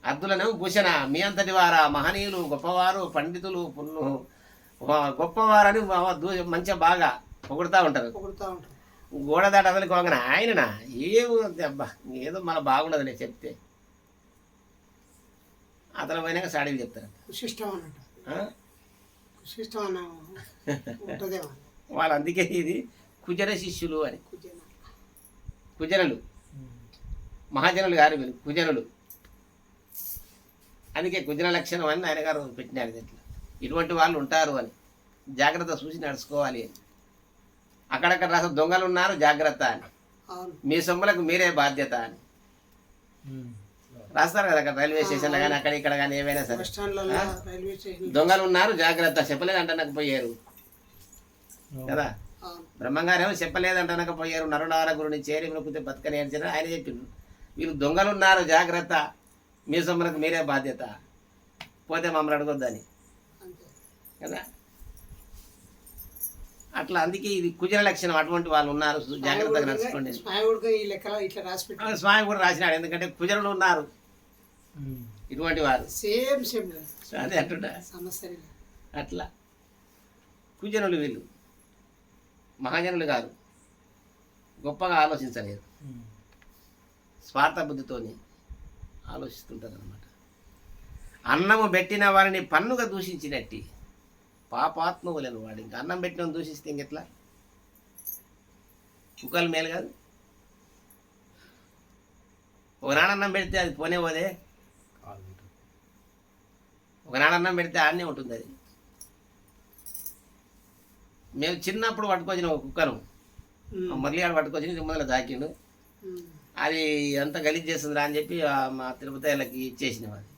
అద్దులను భూషణ మీ అంతటి వారా, మహనీయులు, గొప్పవారు, పండితులు, గొప్పవారని మంచిగా బాగా పొగుడుతూ ఉంటారు. గోడ దాట అసలు కోగన ఆయననా ఏమో అబ్బా ఏదో మన బాగుండదులే చెప్తే. అతను పోయినాక సాడీలు చెప్తారు. వాళ్ళు అందుకే ఇది కుజన శిష్యులు అని. కుజనులు మహాజనులు గారు వీళ్ళు కుజనులు. అందుకే కుజన లక్షణం అని ఆయన గారు పెట్టినారు దీంట్లో. ఇటువంటి వాళ్ళు ఉంటారు అని జాగ్రత్త చూసి నడుచుకోవాలి అని. అక్కడక్కడ రాసిన దొంగలు ఉన్నారు జాగ్రత్త అని. అవును. మీ సొమ్ములకు మీరే బాధ్యత అని రాస్తారు కదా అక్కడ రైల్వే స్టేషన్లో కానీ అక్కడ ఇక్కడ కానీ ఏవైనా సరే. బస్ స్టాండ్లలో రైల్వే స్టేషన్. దొంగలు ఉన్నారు జాగ్రత్త, చెప్పలేదంటనకపోయారు కదా. అవును. బ్రహ్మంగారేమో చెప్పలేదంటనకపోయారు. నరుడార గురుని చేరి మొక్కితే బతకని ఏడ్చారు ఆయన చెప్పిండు. వీళ్ళు దొంగలు ఉన్నారు జాగ్రత్త, మీ సొమ్ములకు మీరే బాధ్యత, పోతే మమ్మల్ని అడగొద్దని అంతే. కదా. అట్లా అందుకే ఇది కుజర లక్షణం. అటువంటి వాళ్ళు ఉన్నారు, జాగ్రత్తగా నడుచుకోండి. స్నాయుడుగా ఈ లెక్కలో ఇట్లా రాసి పెట్టి స్వామి కూడా రాసినాడు, ఎందుకంటే కుజరులు ఉన్నారు ఇటువంటి వారు. సేమ్ అదే అంటుండ సమస్య. అట్లా కుజనులు వీళ్ళు మహాజనులు గారు, గొప్పగా ఆలోచించలేదు, స్వార్థ బుద్ధితోని ఆలోచిస్తుంటారు అనమాట. అన్నము పెట్టిన వారిని పన్నుగా దూషించినట్టి పాపాత్మవులను వాడు. ఇంకా అన్నం పెట్టిన దూషిస్తే ఇంకెట్లా? కుక్కలు మేలు కాదు. ఒకనాడు అన్నం పెడితే అది పోనే పోదే, ఒకనాడు అన్నం పెడితే ఆడనే ఉంటుంది అది. మేము చిన్నప్పుడు పట్టుకొచ్చిన ఒక కుక్కను, మురళిగాడు పట్టుకొచ్చి ముందర దాకిండు. అది అంత గలీజ్ చేస్తుందిరా అని చెప్పి మా తిరుపతి వాళ్ళకి ఇచ్చేసినాం. అది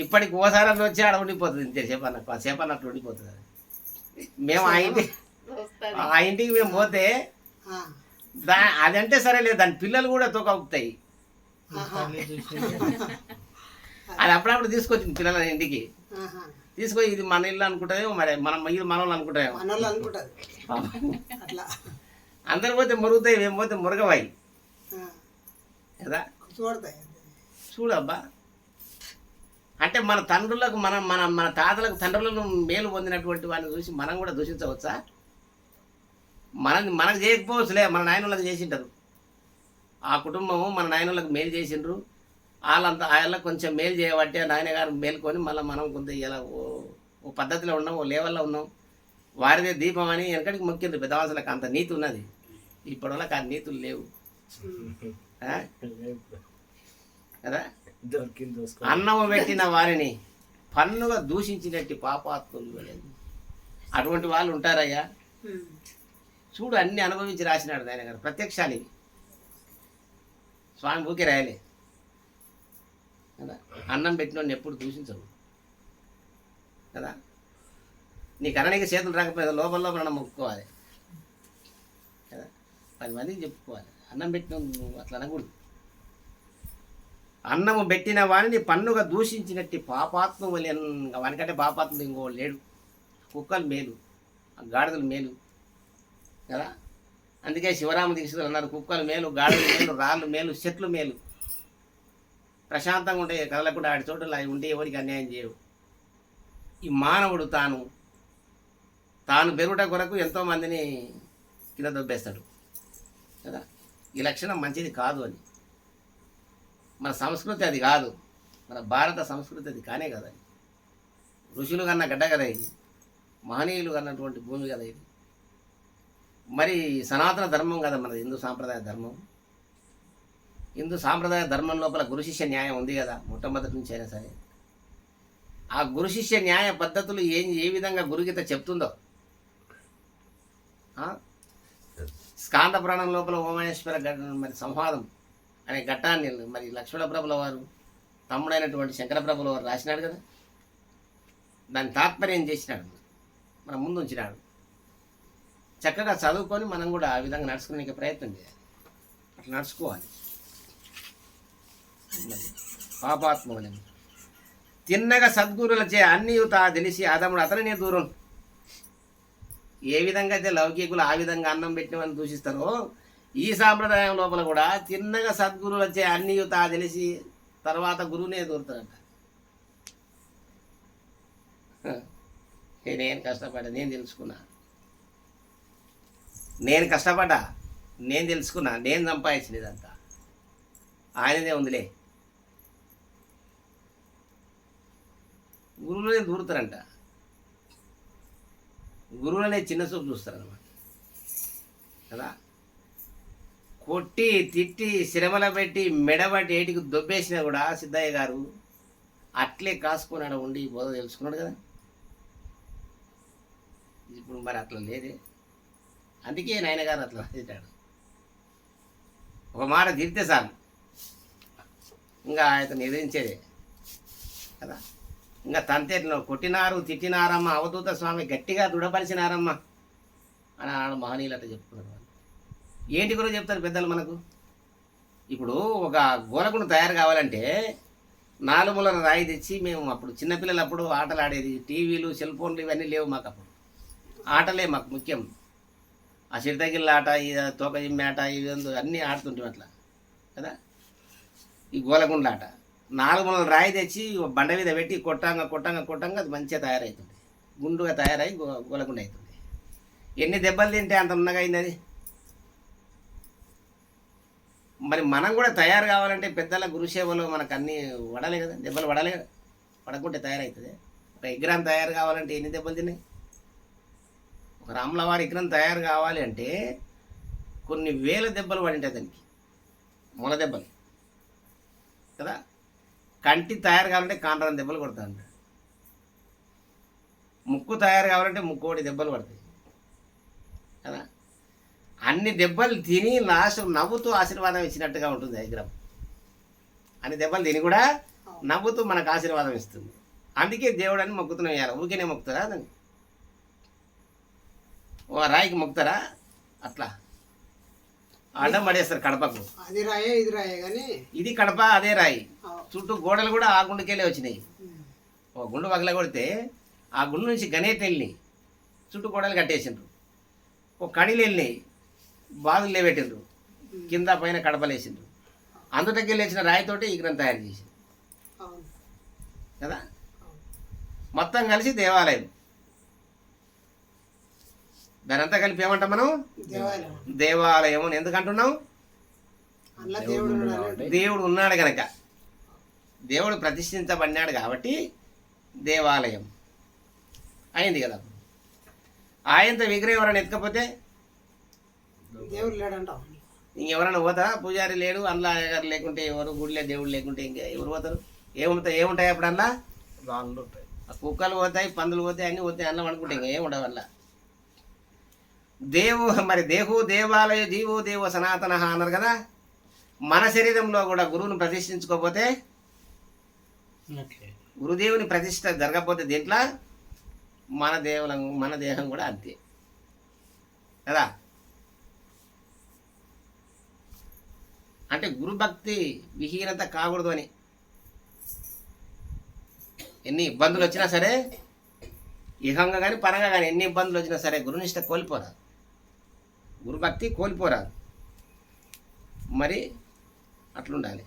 ఇప్పటికి ఓసారి వచ్చి ఆడ ఉండిపోతుంది, ఇంతే సేపు అన్నట్లు ఉండిపోతుంది. అది మేము ఆ ఇంటికి మేము పోతే అదంటే సరే లేదు, దాని పిల్లలు కూడా తోకవుతాయి. అది అప్పుడప్పుడు తీసుకొచ్చింది పిల్లల ఇంటికి తీసుకొని, ఇది మన ఇల్లు అనుకుంటామేమో, మరి మనం ఇది మనోళ్ళు అనుకుంటామేమో. అందరు పోతే మురుగుతాయి, మేము పోతే మురగవాయి కదా. చూడబ్బా, అంటే మన తండ్రులకు మన మన మన తాతలకు తండ్రులను మేలు పొందినటువంటి వాడిని చూసి మనం కూడా దూషించవచ్చా? మనకు చేయకపోవచ్చులే, మన నాయనలకు చేసింటారు. ఆ కుటుంబము మన నాయనలకు మేలు చేసిండ్రు, వాళ్ళకి కొంచెం మేలు చేయబట్టి నాయన గారు మేలుకొని మళ్ళీ మనం కొంత ఇలా ఓ పద్ధతిలో ఉన్నాం, ఓ లెవెల్లో ఉన్నాం. వారిదే దీపం అని వెనకడికి మొక్కిండ్రు పెద్దవాసులకు. అంత నీతి ఉన్నది. ఇప్పటి వాళ్ళకి ఆ నీతులు లేవు కదా. అన్నము పెట్టిన వారిని పన్నుగా దూషించినట్టు పాపాత్ములు వెళ్ళేది. అటువంటి వాళ్ళు ఉంటారయ్యా. చూడు, అన్ని అనుభవించి రాసినాడు ఆయన గారు. ప్రత్యక్షాలు ఇవి, స్వామి ఊకే రాయలే కదా. అన్నం పెట్టిన ఎప్పుడు దూషించవు కదా. నీ కరణికి చేతులు రాకపోతే లోపల లోపల మొక్కుకోవాలి కదా. 10 మందికి చెప్పుకోవాలి. అన్నం పెట్టిన నువ్వు అట్లా అనకూడదు. అన్నము పెట్టిన వాడిని పన్నుగా దూషించినట్టు పాపాత్మ వలి. వానికంటే పాపాత్ముడు ఇంకో లేడు. కుక్కలు మేలు, గాడిదలు మేలు కదా. అందుకే శివరామ దీక్షితులు అన్నారు, కుక్కలు మేలు, గాడిదలు మేలు, రాళ్ళు మేలు, చెట్లు మేలు. ప్రశాంతంగా ఉంటే కదలకుండా ఆడి చోటులు అవి ఉంటే ఎవరికి అన్యాయం చేయవు. ఈ మానవుడు తాను పెరుగుట కొరకు ఎంతోమందిని కింద దొబ్బేస్తాడు కదా. ఈ లక్షణం మంచిది కాదు అని. మన సంస్కృతి అది కాదు, మన భారత సంస్కృతి అది కానే కదా. అది ఋషులు కన్న గడ్డ కదా ఇది, మహనీయులు కన్నటువంటి భూమి కదా ఇది. మరి సనాతన ధర్మం కదా మనది, హిందూ సాంప్రదాయ ధర్మం. హిందూ సాంప్రదాయ ధర్మం లోపల గురు శిష్య న్యాయం ఉంది కదా, మొట్టమొదటి నుంచి అయినా సరే. ఆ గురు శిష్య న్యాయ పద్ధతులు ఏ విధంగా గురుగీత చెప్తుందో, స్కాంద పురాణం లోపల ఓమేశ్వర మరి సంవాదం అనే ఘట్టాన్ని మరి లక్ష్మణ ప్రభుల వారు తమ్ముడైనటువంటి శంకర ప్రభుల వారు రాసినాడు కదా. దాని తాత్పర్యం చేసినాడు, మన ముందు ఉంచినాడు. చక్కగా చదువుకొని మనం కూడా ఆ విధంగా నడుచుకునే ప్రయత్నం చేయాలి. అట్లా నడుచుకోవాలి. పాపాత్మని తిన్నగా సద్గురులచే అన్నీ తా తెలిసి ఆదముడు అతనినే దూరం. ఏ విధంగా అయితే లౌకికులు ఆ విధంగా అన్నం పెట్టినవని దూషిస్తారో, ఈ సాంప్రదాయం లోపల కూడా తిన్నగా సద్గురులు వచ్చే అన్నీ తా తెలిసి తర్వాత గురువునే దూరుతారంట. నేను కష్టపడ్డా, నేను తెలుసుకున్నా, నేను తెలుసుకున్నా, నేను సంపాదించిన ఇదంతా ఆయనదే ఉందిలే. గురువులనే దూరుతారంట. గురువులనే చిన్న చూపు చూస్తారన్నమాట కదా. కొట్టి తిట్టి శ్రమల పెట్టి మెడబట్టి ఏటికి దొబ్బేసినా కూడా సిద్ధయ్య గారు అట్లే కాసుకున్నాడు, ఉండి బోధ తెలుసుకున్నాడు కదా. ఇప్పుడు మరి అట్లా లేదే. అందుకే నాయన గారు అట్లా రాసేటాడు. ఒక మాట తిరితే చాలు ఇంకా అతను ఎదిరించేదే కదా. ఇంకా తంతేట్లో కొట్టినారు తిట్టినారమ్మ అవధూత స్వామి గట్టిగా దృఢపరిచినారమ్మ అని ఆడ మహనీయులు అట్లా చెప్పుకున్నారు. ఏంటి గురించి చెప్తారు పెద్దలు మనకు. ఇప్పుడు ఒక గోలకుండ తయారు కావాలంటే 4 మూలల రాయి తెచ్చి మేము అప్పుడు చిన్నపిల్లలు అప్పుడు ఆటలు ఆడేది. టీవీలు సెల్ ఫోన్లు ఇవన్నీ లేవు మాకు. అప్పుడు ఆటలే మాకు ముఖ్యం. ఆ చిరుతగిళ్ళ ఆట, ఈ తోక జిమ్మి ఆట, ఇవి అన్నీ ఆడుతుంటాం అట్లా కదా. ఈ గోలకుండ ఆట 4 మూలల రాయి తెచ్చి బండ మీద పెట్టి కొట్టంగా అది మంచిగా తయారవుతుంది. గుండుగా తయారై గోలకుండ అవుతుంది. ఎన్ని దెబ్బలు తింటే అంత ఉన్నగా అయింది అది. మరి మనం కూడా తయారు కావాలంటే పెద్దల గురుసేవలో మనకు అన్నీ వడలే కదా, దెబ్బలు పడాలి కదా. పడకుంటే తయారవుతుంది. ఒక విగ్రహం తయారు కావాలంటే ఎన్ని దెబ్బలు తిన్నాయి. ఒక రాములవారి విగ్రహం తయారు కావాలి అంటే కొన్ని వేల దెబ్బలు పడింటాయి దానికి, మొల దెబ్బలు కదా. కంటి తయారు కావాలంటే కాండ్రం దెబ్బలు కొడతా ఉంటాడు. ముక్కు తయారు కావాలంటే ముక్కోటి దెబ్బలు పడతాయి కదా. అన్ని దెబ్బలు తిని లాస్ట్ నవ్వుతూ ఆశీర్వాదం ఇచ్చినట్టుగా ఉంటుంది ఆ విగ్రహం. అన్ని దెబ్బలు తిని కూడా నవ్వుతూ మనకు ఆశీర్వాదం ఇస్తుంది. అందుకే దేవుడు అని మొక్కుతున్నాం. ఇవ్వాలి ఊరికేనే మొక్కుతారా దాన్ని? ఓ రాయికి మొక్కుతారా? అట్లా అడ్డం పడేస్తారు కడపకు. అది రాయే ఇది రాయే కానీ ఇది కడప అదే రాయి. చుట్టూ గోడలు కూడా ఆ గుండుకెళ్ళే వచ్చినాయి. ఓ గుండు పగల కొడితే ఆ గుండు నుంచి గణేట్ వెళ్ళినాయి, చుట్టూ గోడలు కట్టేసిండ్రు. ఓ కడీలు వెళ్ళినాయి, బాదులు లేబెట్టిండ్రు, కింద పైన కడపలేసిండ్రు. అందుటకెళ్ళి వచ్చిన రాయితోటి విగ్రహం తయారు చేసిండ్రు కదా. మొత్తం కలిసి దేవాలయం. దాని అంతా కలిపి ఏమంటాం మనం? దేవాలయం అని ఎందుకు అంటున్నాం? దేవుడు ఉన్నాడు కనుక, దేవుడు ప్రతిష్ఠించబడినాడు కాబట్టి దేవాలయం అయింది కదా. ఆయనతో విగ్రహం ఎవరైనా ఎత్తుకపోతే దేవుడు లేడంటావు. ఇంకెవరైనా పోతారా? పూజారి లేడు, అందులో గారు లేకుంటే ఎవరు, గుడిలే దేవుడు లేకుంటే ఇంకా ఎవరు పోతారు? ఏముంటాయి అప్పుడు అందులో? రాళ్ళు ఉంటాయి, కుక్కలు పోతాయి, పందులు పోతాయి, అన్నీ పోతాయి. అందులో అనుకుంటే ఇంకా ఏముండవు వల్ల. మరి దేవాలయ జీవో దేవ సనాతన అన్నారు కదా. మన శరీరంలో కూడా గురువుని ప్రతిష్ఠించుకోకపోతే, గురుదేవుని ప్రతిష్ఠ జరగకపోతే దీంట్లో మన దేహం కూడా అంతే కదా. అంటే గురుభక్తి విహీనత కాకూడదు అని. ఎన్ని ఇబ్బందులు వచ్చినా సరే, ఇహంగా కానీ పరంగా కానీ ఎన్ని ఇబ్బందులు వచ్చినా సరే గురునిష్ట కోల్పోరాదు, గురుభక్తి కోల్పోరాదు. మరి అట్లుండాలి.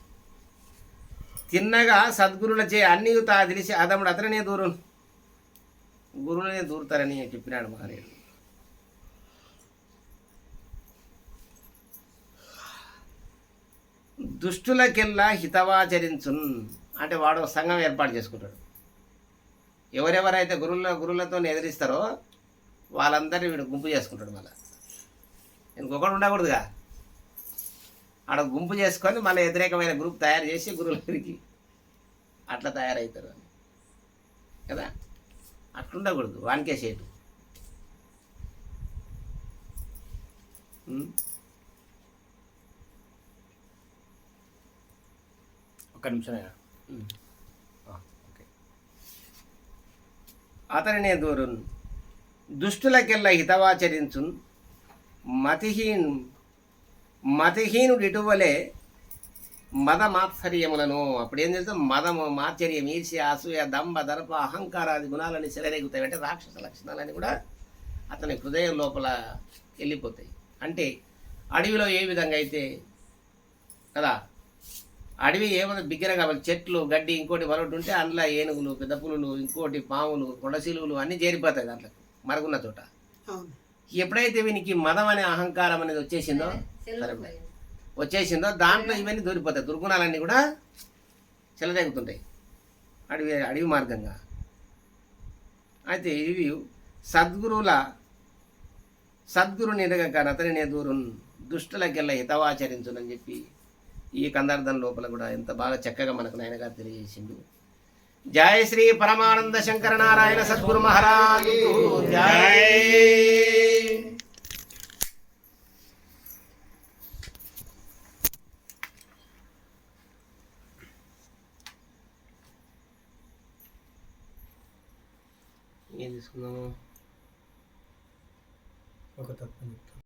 తిన్నగా సద్గురులచే అన్నీ తా తెలిసి అదముడు అతనే దూరం, గురువునే దూరుతారని చెప్పినాడు మహనీయుడు. దుష్టులకెల్లా హితవాచరించున్ అంటే వాడు సంఘం ఏర్పాటు చేసుకుంటాడు. ఎవరెవరైతే గురువులతో ఎదిరిస్తారో వాళ్ళందరినీ వీడు గుంపు చేసుకుంటాడు. మళ్ళీ ఇంకొకటి ఉండకూడదుగా, ఆడ గుంపు చేసుకొని మళ్ళీ వ్యతిరేకమైన గ్రూప్ తయారు చేసి గురువులకి అట్లా తయారవుతారు అని కదా. అట్లుండకూడదు, వానికే సేటు. ఒక్క నిమిషం. అతనినే దూరున్ దుష్టులకెల్లా హితవాచరించున్ మతిహీనుడు ఇటువలే మదమాత్సర్యములను. అప్పుడు ఏం చేస్తాం? మదము, మాత్సర్యం, ఈర్ష్య, అసూయ, దంభ, దర్ప, అహంకారాది గుణాలని చెలరేగుతాయి. అంటే రాక్షస లక్షణాలని కూడా అతని హృదయం లోపల వెళ్ళిపోతాయి. అంటే అడవిలో ఏ విధంగా అయితే కదా, అడవి ఏమైనా బిగ్గర కావాలి, చెట్లు గడ్డి ఇంకోటి మరొకటి ఉంటే అందులో ఏనుగులు, పెద్ద పులులు, ఇంకోటి పాములు, కొండశీలువులు అన్నీ చేరిపోతాయి దాంట్లో మరుగున్న చోట. ఎప్పుడైతే వీనికి మదం అనే అహంకారం అనేది వచ్చేసిందో దాంట్లో ఇవన్నీ దూరిపోతాయి, దుర్గుణాలన్నీ కూడా చెలరేగుతుంటాయి అడవి మార్గంగా. అయితే ఇవి సద్గురుని ఎదగక అతనినే దూరం దుష్టులకెల్లా హితవాచరించునని చెప్పి ఈ కందార్థం లోపల కూడా ఎంత బాగా చక్కగా మనకు నాయన గారు తెలియజేసిండు. జయ శ్రీ పరమానంద శంకర నారాయణ సద్గురు మహారాజ్ జై. ఏం తీసుకుందాము ఒక తత్వం చెప్తాను.